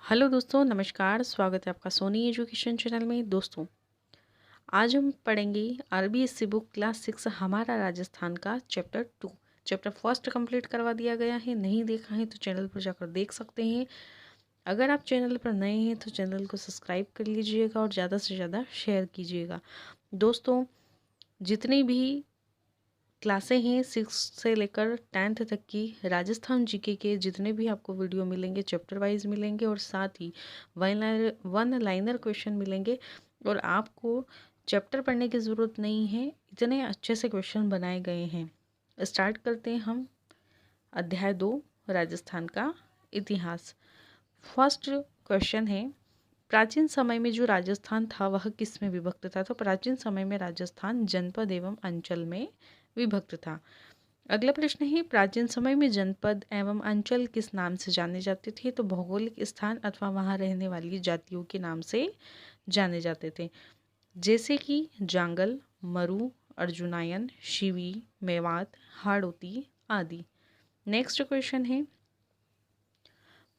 Hello दोस्तों, नमस्कार। स्वागत है आपका सोनी एजुकेशन चैनल में। दोस्तों, आज हम पढ़ेंगे आरबीएससी बुक क्लास 6 हमारा राजस्थान का चैप्टर 2। चैप्टर फर्स्ट कंप्लीट करवा दिया गया है। नहीं देखा है तो चैनल पर जाकर देख सकते हैं। अगर आप चैनल पर नए हैं तो चैनल को सब्सक्राइब कर लीजिएगा और ज़्यादा से ज़्यादा शेयर कीजिएगा। दोस्तों, जितनी भी क्लासें हैं 6 से लेकर 10th तक की राजस्थान जीके के जितने भी आपको वीडियो मिलेंगे चैप्टर वाइज मिलेंगे और साथ ही वन लाइनर क्वेश्चन मिलेंगे। और आपको चैप्टर पढ़ने की ज़रूरत नहीं है, इतने अच्छे से क्वेश्चन बनाए गए हैं। स्टार्ट करते हैं हम अध्याय 2 राजस्थान का इतिहास। फर्स्ट क्वेश्चन है, प्राचीन समय में जो राजस्थान था वह किस में विभक्त था? तो प्राचीन समय में राजस्थान जनपद एवं अंचल में विभक्त था। अगला प्रश्न है, प्राचीन समय में जनपद एवं अंचल किस नाम से जाने जाते थे? तो भौगोलिक स्थान अथवा वहां रहने वाली जातियों के नाम से जाने जाते थे, जैसे कि जांगल, मरु, अर्जुनायन, शिवी, मेवात, हाड़ौती आदि। नेक्स्ट क्वेश्चन है,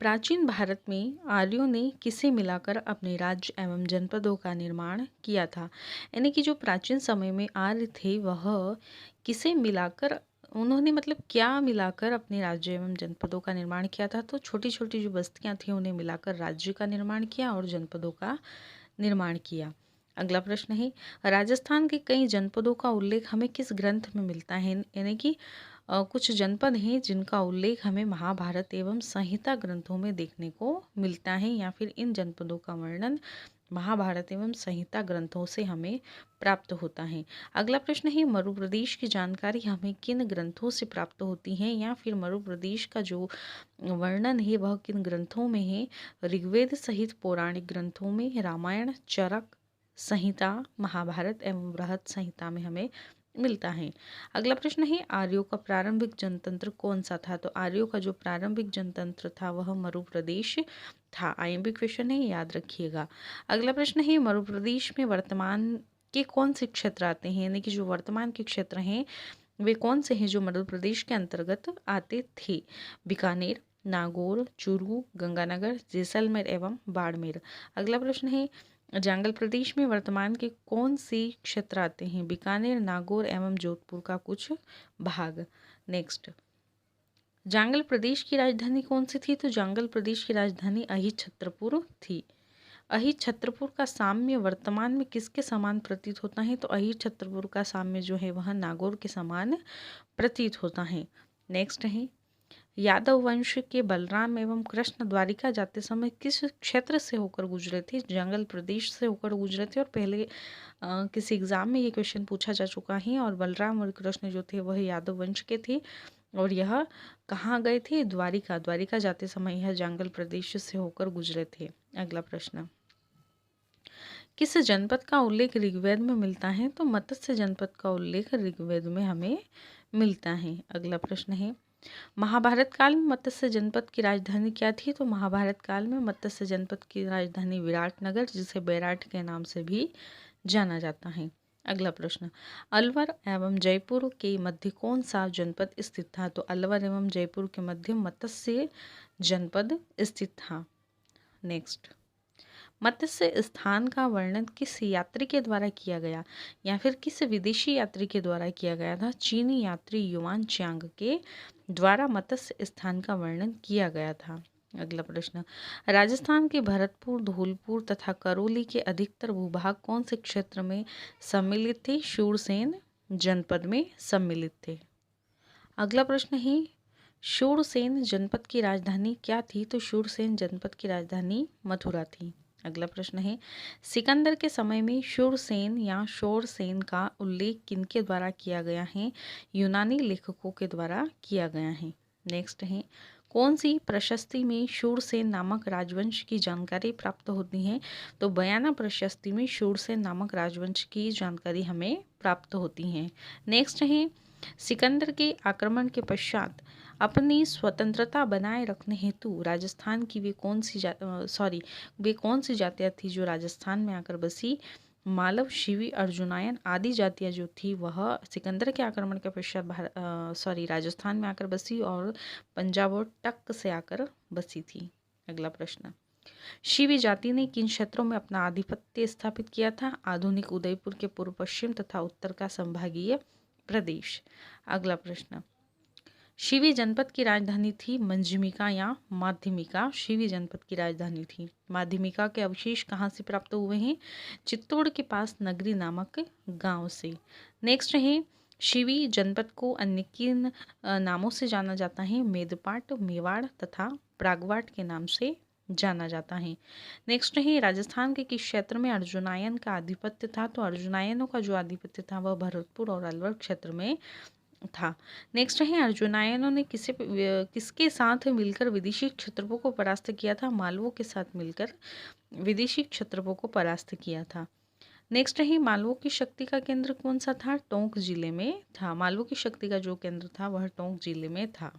प्राचीन भारत में आर्यों ने किसे मिलाकर अपने राज्य एवं जनपदों का निर्माण किया था? यानी कि जो प्राचीन समय में आर्य थे वह किसे मिलाकर, उन्होंने मतलब क्या मिलाकर अपने राज्य एवं जनपदों का निर्माण किया था? तो छोटी छोटी जो बस्तियां थी उन्हें मिलाकर राज्य का निर्माण किया और जनपदों का निर्माण किया। अगला प्रश्न है, राजस्थान के कई जनपदों का उल्लेख हमें किस ग्रंथ में मिलता है? यानी कि कुछ जनपद हैं जिनका उल्लेख हमें महाभारत एवं संहिता ग्रंथों में देखने को मिलता है, या फिर इन जनपदों का वर्णन महाभारत एवं संहिता ग्रंथों से हमें प्राप्त होता है। अगला प्रश्न है, मरु प्रदेश की जानकारी हमें किन ग्रंथों से प्राप्त होती है, या फिर मरु प्रदेश का जो वर्णन है वह किन ग्रंथों में है? ऋग्वेद सहित पौराणिक ग्रंथों में, रामायण, चरक संहिता, महाभारत एवं बृहद संहिता में हमें मिलता है। अगला प्रश्न है, आर्यों का प्रारंभिक जनतंत्र कौन सा था? तो आर्यों का जो प्रारंभिक जनतंत्र था वह मरु प्रदेश था। आईएमपी क्वेश्चन है, याद रखिएगा। अगला प्रश्न है, मरु प्रदेश में वर्तमान के कौन से क्षेत्र आते हैं? यानी कि जो वर्तमान के क्षेत्र हैं वे कौन से हैं जो मध्य प्रदेश के अंतर्गत आते थे? बीकानेर, नागौर, चूरू, गंगानगर, जैसलमेर एवं बाड़मेर। अगला प्रश्न है, जांगल प्रदेश में वर्तमान के कौन से क्षेत्र आते हैं? बीकानेर, नागौर एवं जोधपुर का कुछ भाग। नेक्स्ट, जांगल प्रदेश की राजधानी कौन सी थी? तो जांगल प्रदेश की राजधानी अहिछत्रपुर थी। अहिछत्रपुर का साम्य वर्तमान में किसके समान प्रतीत होता है? तो अहिछत्रपुर का साम्य जो है वह नागौर के समान प्रतीत होता है। नेक्स्ट है, यादव वंश के बलराम एवं कृष्ण द्वारिका जाते समय किस क्षेत्र से होकर गुजरे थे? जंगल प्रदेश से होकर गुजरे थे। और पहले किसी एग्जाम में ये क्वेश्चन पूछा जा चुका है। और बलराम और कृष्ण जो थे वह यादव वंश के थे। और यह कहाँ गए थे? द्वारिका। द्वारिका जाते समय यह जंगल प्रदेश से होकर गुजरे थे। अगला प्रश्न, किस जनपद का उल्लेख ऋग्वेद में मिलता है? तो मत्स्य जनपद का उल्लेख ऋग्वेद में हमें मिलता है। अगला प्रश्न है, महाभारत काल में मत्स्य जनपद की राजधानी क्या थी? तो महाभारत काल में मत्स्य जनपद की राजधानी विराटनगर, जिसे बैराट के नाम से भी जाना जाता है। अगला प्रश्न, अलवर एवं जयपुर के मध्य कौन सा जनपद स्थित था? तो अलवर एवं जयपुर के मध्य मत्स्य जनपद स्थित था। नेक्स्ट, मत्स्य स्थान का वर्णन किस यात्री के द्वारा किया गया, या फिर किस विदेशी यात्री के द्वारा किया गया था? चीनी यात्री युआन चांग के द्वारा मत्स्य स्थान का वर्णन किया गया था। अगला प्रश्न, राजस्थान के भरतपुर, धौलपुर तथा करौली के अधिकतर भूभाग कौन से क्षेत्र में सम्मिलित थे? शूरसेन जनपद में सम्मिलित थे। अगला प्रश्न है, शूरसेन जनपद की राजधानी क्या थी? तो शूरसेन जनपद की राजधानी मथुरा थी। अगला प्रश्न है, सिकंदर के समय में शूरसेन या शोरसेन का उल्लेख किनके द्वारा किया गया है? यूनानी लेखकों के द्वारा किया गया है। नेक्स्ट है, कौन सी प्रशस्ति में शूरसेन नामक राजवंश की जानकारी प्राप्त होती है? तो बयाना प्रशस्ति में शूरसेन नामक राजवंश की जानकारी हमें प्राप्त होती है। नेक्स्ट है, सिकंदर के आक्रमण के पश्चात अपनी स्वतंत्रता बनाए रखने हेतु राजस्थान की वे कौन सी जातियाँ थी जो राजस्थान में आकर बसी? मालव, शिवी, अर्जुनायन आदि जातियाँ जो थी वह सिकंदर के आक्रमण के पश्चात राजस्थान में आकर बसी और पंजाब और टक से आकर बसी थी। अगला प्रश्न, शिवी जाति ने किन क्षेत्रों में अपना आधिपत्य स्थापित किया था? आधुनिक उदयपुर के पूर्व पश्चिम तथा उत्तर का संभागीय प्रदेश। अगला प्रश्न, शिवी जनपद की राजधानी थी मंजमिका या माध्यमिका? शिवी जनपद की राजधानी थी। माध्यमिका के अवशेष कहाँ से प्राप्त हुए हैं? चित्तौड़ के पास नगरी नामक गांव से। नेक्स्ट है, शिवी जनपद को अन्य किन नामों से जाना जाता है? मेदपाट, मेवाड़ तथा प्रागवाट के नाम से जाना जाता है। नेक्स्ट है, राजस्थान के किस क्षेत्र में अर्जुनायन का आधिपत्य था? तो अर्जुनायनों का जो आधिपत्य था वह भरतपुर और अलवर क्षेत्र में था। नेक्स्ट है, अर्जुनायनों ने किसके साथ मिलकर विदेशी क्षत्रपों को परास्त किया था? मालवों के साथ मिलकर विदेशी क्षत्रपों को परास्त किया था। नेक्स्ट है, मालवों की शक्ति का केंद्र कौन सा था? टोंक जिले में था। मालवों की शक्ति का जो केंद्र था वह टोंक जिले में था।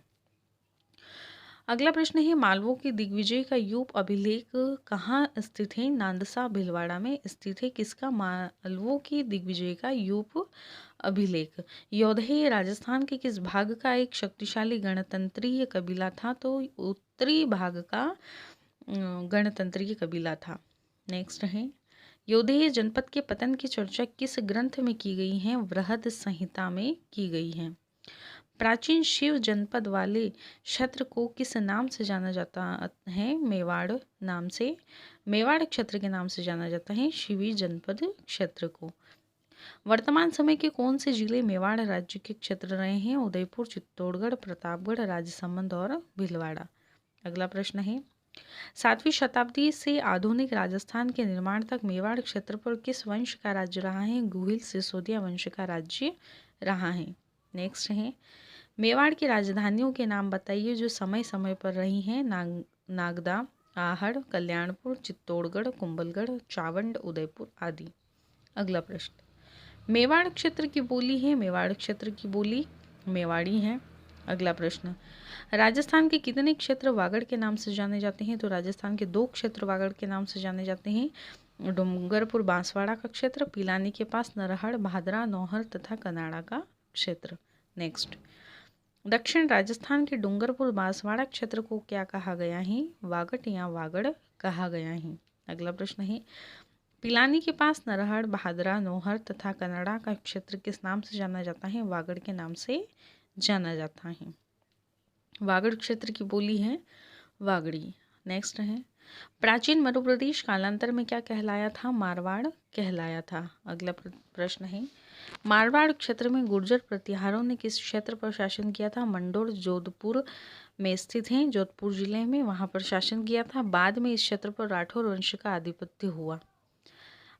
अगला प्रश्न है, मालवों की दिग्विजय का यूप अभिलेख कहाँ स्थित है? नांदसा भीलवाड़ा में स्थित है। किसका? मालवों की दिग्विजय का यूप अभिलेख। योधेय राजस्थान के किस भाग का एक शक्तिशाली गणतंत्रीय कबीला था? तो उत्तरी भाग का गणतंत्रीय कबीला था। नेक्स्ट है, योधेय जनपद के पतन की चर्चा किस ग्रंथ में की गई है? बृहद संहिता में की गई है। प्राचीन शिव जनपद वाले क्षेत्र को किस नाम से जाना जाता है? मेवाड़ नाम से। मेवाड़ क्षेत्र के नाम से जाना जाता है शिवी जनपद क्षेत्र को। वर्तमान समय के कौन से जिले मेवाड़ राज्य के क्षेत्र रहे हैं? उदयपुर, चित्तौड़गढ़, प्रतापगढ़, राजसमंद और भीलवाड़ा। अगला प्रश्न है, 7वीं शताब्दी से आधुनिक राजस्थान के निर्माण तक मेवाड़ क्षेत्र पर किस वंश का राज्य रहा है? गुहिल सिसोदिया वंश का राज्य रहा है। नेक्स्ट है, मेवाड़ की राजधानियों के नाम बताइए जो समय समय पर रही हैं। नागदा, आहड़, कल्याणपुर, चित्तौड़गढ़, कुंभलगढ़, चावंड, उदयपुर आदि। अगला प्रश्न, मेवाड़ क्षेत्र की बोली है? मेवाड़ क्षेत्र की बोली मेवाड़ी है। अगला प्रश्न, राजस्थान के कितने क्षेत्र वागड़ के नाम से जाने जाते हैं? तो राजस्थान के 2 क्षेत्र वागड़ के नाम से जाने जाते हैं। डूंगरपुर बांसवाड़ा का क्षेत्र, पिलानी के पास नरहड़, भादरा, नौहर तथा कनाड़ा का क्षेत्र। नेक्स्ट, दक्षिण राजस्थान के डूंगरपुर बांसवाड़ा क्षेत्र को क्या कहा गया है? वागट या वागड़ कहा गया है। अगला प्रश्न है, पिलानी के पास नरहड़, भादरा, नौहर तथा कनाड़ा का क्षेत्र किस नाम से जाना जाता है? वागड़ के नाम से जाना जाता है। वागड़ क्षेत्र की बोली है वागड़ी। नेक्स्ट है, प्राचीन मध्य प्रदेश कालांतर में क्या कहलाया था? मारवाड़ कहलाया था। अगला प्रश्न है, मारवाड़ क्षेत्र में गुर्जर प्रतिहारों ने किस क्षेत्र पर शासन किया था? मंडोर जोधपुर में स्थित है, जोधपुर जिले में, वहां पर शासन किया था। बाद में इस क्षेत्र पर राठौर वंश का आधिपत्य हुआ।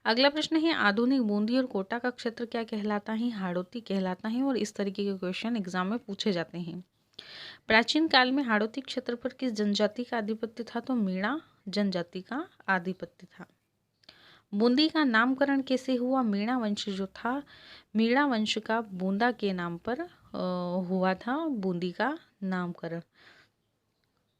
अगला प्रश्न है, आधुनिक बूंदी और कोटा का क्षेत्र क्या कहलाता है? हाड़ौती कहलाता है और इस तरीके के क्वेश्चन एग्जाम में पूछे जाते हैं। प्राचीन काल में हाड़ौती क्षेत्र पर किस जनजाति का आधिपत्य था? तो मीणा जनजाति का आधिपत्य था। बूंदी का नामकरण कैसे हुआ? मीणा वंश जो था, मीणा वंश का बूंदा के नाम पर हुआ था बूंदी का नामकरण।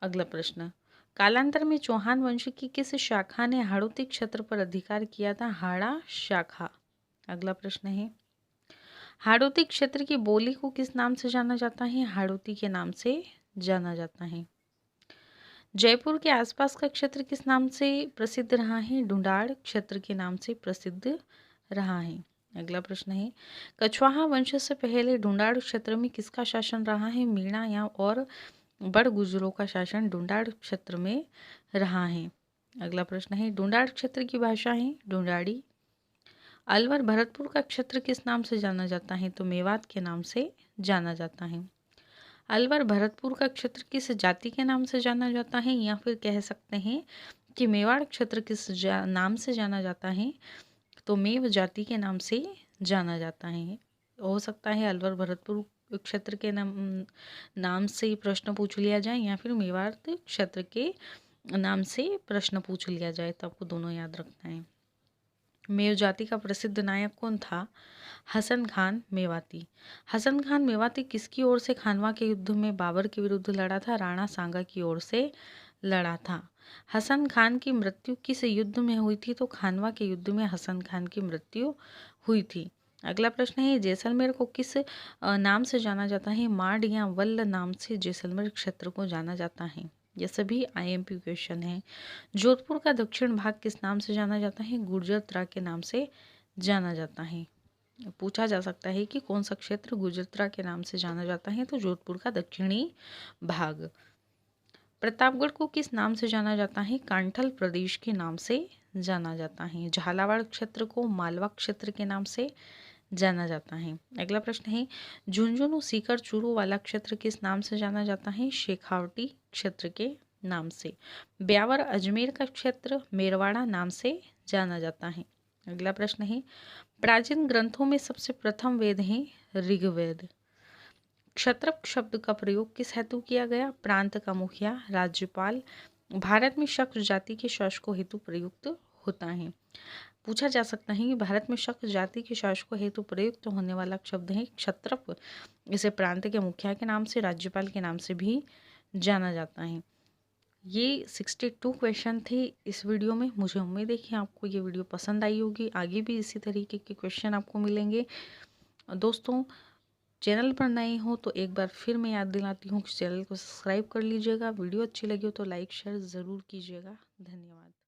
अगला प्रश्न, कालांतर में चौहान वंश की किस शाखा ने हाड़ौती क्षेत्र पर अधिकार किया था? हाड़ा शाखा। अगला प्रश्न है, हाड़ौती क्षेत्र की बोली को किस नाम से जाना जाता है? हाड़ौती के नाम से जाना जाता है। जयपुर के आसपास का क्षेत्र किस नाम से प्रसिद्ध रहा है? ढूंढाड़ क्षेत्र के नाम से प्रसिद्ध रहा है। अगला प्रश्न है, कछवाहा वंश से पहले ढूंढाड़ क्षेत्र में किसका शासन रहा है? मीणा या और बड़ गुजरों का शासन ढूंढाड़ क्षेत्र में रहा है। अगला प्रश्न है, ढूंढाड़ क्षेत्र की भाषा है ढूंढाड़ी। अलवर भरतपुर का क्षेत्र किस नाम से जाना जाता है? तो मेवात के नाम से जाना जाता है। अलवर भरतपुर का क्षेत्र किस जाति के नाम से जाना जाता है? या फिर कह सकते हैं कि मेवाड़ क्षेत्र किस नाम से जाना जाता है? तो मेव जाति के नाम से जाना जाता है। हो सकता है अलवर भरतपुर क्षेत्र के नाम से प्रश्न पूछ लिया जाए या फिर मेवाड़ क्षेत्र के नाम से प्रश्न पूछ लिया जाए, तो आपको दोनों याद रखना है। मेव जाति का प्रसिद्ध नायक कौन था? हसन खान मेवाती। हसन खान मेवाती किसकी ओर से खानवा के युद्ध में बाबर के विरुद्ध लड़ा था? राणा सांगा की ओर से लड़ा था। हसन खान की मृत्यु किस युद्ध में हुई थी? तो खानवा के युद्ध में हसन खान की मृत्यु हुई थी। अगला प्रश्न है, जैसलमेर को किस नाम से जाना जाता है? माड या वल्ल नाम से जैसलमेर क्षेत्र को जाना जाता है। ये सभी आईएमपी क्वेश्चन हैं। जोधपुर का दक्षिण भाग किस नाम से जाना जाता है? गुर्जरत्रा के नाम से जाना जाता है। पूछा जा सकता है कि कौन सा क्षेत्र गुर्जरत्रा के नाम से जाना जाता है, तो जोधपुर का दक्षिणी भाग। प्रतापगढ़ को किस नाम से जाना जाता है? कांठल प्रदेश के नाम से जाना जाता है। झालावाड़ क्षेत्र को मालवा क्षेत्र के नाम से जाना जाता है। अगला प्रश्न है, झुंझुनू सीकर चूरू वाला क्षेत्र किस नाम से जाना जाता है? शेखावटी क्षेत्र के नाम से। ब्यावर अजमेर का क्षेत्र मेरवाड़ा नाम से जाना जाता है। अगला प्रश्न है, प्राचीन ग्रंथों में सबसे प्रथम वेद है ऋग्वेद। क्षत्रप शब्द का प्रयोग किस हेतु किया गया? प्रांत का मुखिया, राज्यपाल। भारत में शक जाति के शासकों हेतु प्रयुक्त होता है। पूछा जा सकता है कि भारत में शक जाति के शासकों हेतु प्रयुक्त होने वाला शब्द है क्षत्रप। इसे प्रांत के मुखिया के नाम से, राज्यपाल के नाम से भी जाना जाता है। ये 62 क्वेश्चन थे इस वीडियो में। मुझे उम्मीद है कि आपको ये वीडियो पसंद आई होगी। आगे भी इसी तरीके के क्वेश्चन आपको मिलेंगे। दोस्तों, चैनल पर नए हो तो एक बार फिर मैं याद दिलाती हूँ कि चैनल को सब्सक्राइब कर लीजिएगा। वीडियो अच्छी लगी हो तो लाइक शेयर ज़रूर कीजिएगा। धन्यवाद।